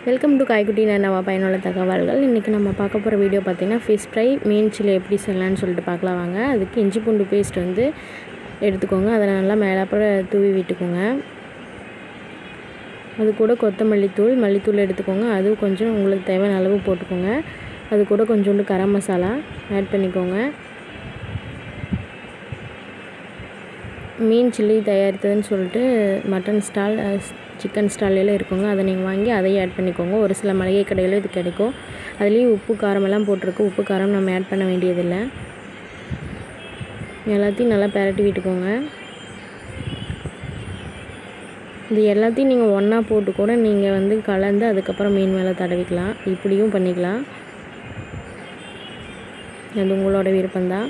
Welcome to காய்குட்டி நம்ம பயனுள்ள தகவல்கள். இன்றைக்கி நம்ம பார்க்க போகிற வீடியோ பார்த்திங்கன்னா ஃபிஷ் ஃப்ரை மீன் சில்லி எப்படி செய்யலான்னு சொல்லிட்டு பார்க்கலாம் வாங்க. அதுக்கு இஞ்சி பூண்டு பேஸ்ட் வந்து எடுத்துக்கோங்க. அதை நல்லா மேலாப்புற தூவி விட்டுக்கோங்க. அது கூட கொத்தமல்லி தூள் மல்லித்தூள் எடுத்துக்கோங்க. அது கொஞ்சம் உங்களுக்கு தேவையான அளவு போட்டுக்கோங்க. அது கூட கொஞ்சோண்டு கரம் மசாலா ஆட் பண்ணிக்கோங்க. மீன் சில்லி தயாரித்ததுன்னு சொல்லிட்டு மட்டன் ஸ்டால் சிக்கன் ஸ்டால்லாம் இருக்குங்க. அதை நீங்கள் வாங்கி அதையும் ஆட் பண்ணிக்கோங்க. ஒரு சில மளிகை கடையில் இது கிடைக்கும். அதுலேயும் உப்பு காரமெல்லாம் போட்டிருக்கு. உப்பு காரம் நம்ம ஆட் பண்ண வேண்டியதில்லை. எல்லாத்தையும் நல்லா பரட்டி விட்டுக்கோங்க. இது எல்லாத்தையும் நீங்கள் ஒன்றா போட்டு கூட நீங்கள் வந்து கலந்து அதுக்கப்புறம் மீன் மேலே தடவிக்கலாம். இப்படியும் பண்ணிக்கலாம். அது உங்களோட விருப்பம்தான்.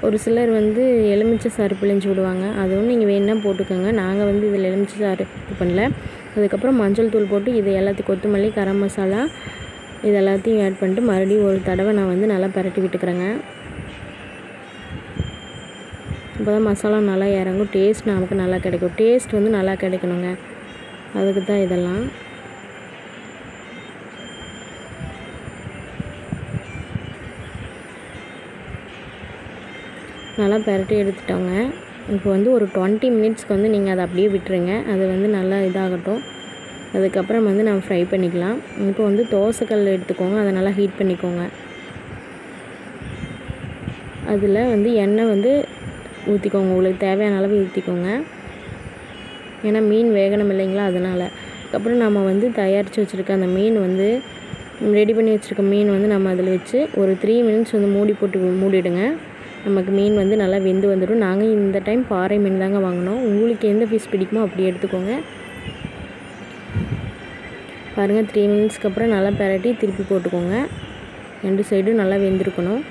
ஒரு சிலர் வந்து எலுமிச்சை சாறு பிழிஞ்சு விடுவாங்க. அதுவும் நீங்கள் வேணுன்னா போட்டுக்கோங்க. நாங்கள் வந்து இதில் எலுமிச்சை சாறு இது பண்ணல. அதுக்கப்புறம் மஞ்சள் தூள் போட்டு இது எல்லாத்தையும் கொத்தமல்லி கரம் மசாலா இது எல்லாத்தையும் ஆட் பண்ணிட்டு மறுபடியும் ஒரு தடவை நான் வந்து நல்லா பரட்டி விட்டுக்கிறேங்க. அப்போ தான் மசாலா நல்லா இறங்கும். டேஸ்ட் நமக்கு நல்லா கிடைக்கும். டேஸ்ட் வந்து நல்லா கிடைக்கணுங்க. அதுக்கு தான் இதெல்லாம். நல்லா பரட்டி எடுத்துட்டோங்க. இப்போ வந்து ஒரு 20 மினிட்ஸ்க்கு வந்து நீங்கள் அதை அப்படியே விட்டுருங்க. அது வந்து நல்லா இதாகட்டும். அதுக்கப்புறம் வந்து நம்ம ஃப்ரை பண்ணிக்கலாம். இப்போ வந்து தோசைக்கல் எடுத்துக்கோங்க. அதை நல்லா ஹீட் பண்ணிக்கோங்க. அதில் வந்து எண்ணெய் வந்து ஊற்றிக்கோங்க. உங்களுக்கு தேவையான அளவு ஊற்றிக்கோங்க. ஏன்னா மீன் வேகணும் இல்லைங்களா, அதனால். அதுக்கப்புறம் நம்ம வந்து தயாரித்து வச்சுருக்க அந்த மீன் வந்து ரெடி பண்ணி வச்சுருக்க மீன் வந்து நம்ம அதில் வச்சு ஒரு 3 மினிட்ஸ் வந்து மூடிடுங்க. நமக்கு மீன் வந்து நல்லா வெந்து வந்துடும். நாங்கள் இந்த டைம் பாறை மீன் தாங்க வாங்கினோம். உங்களுக்கு எந்த ஃபிஷ் பிடிக்குமோ அப்படி எடுத்துக்கோங்க. பாருங்கள், 3 மினிட்ஸ்க்கு அப்புறம் நல்லா பரட்டி திருப்பி போட்டுக்கோங்க. 2 சைடும் நல்லா வெந்திருக்கணும்.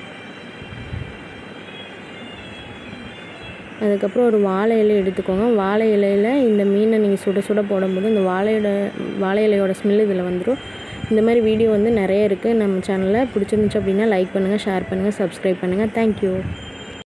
அதுக்கப்புறம் ஒரு வாழை இலை எடுத்துக்கோங்க. வாழை இலையில் இந்த மீனை நீங்கள் சுட சுட போடும்போது இந்த வாழை இலையோட ஸ்மெல் இதில் வந்துடும். இந்த மாதிரி வீடியோ வந்து நிறைய இருக்குது நம்ம சேனலில். பிடிச்சிருந்துச்சு அப்படின்னா லைக் பண்ணுங்கள், ஷேர் பண்ணுங்கள், சப்ஸ்கிரைப் பண்ணுங்கள். தேங்க்யூ.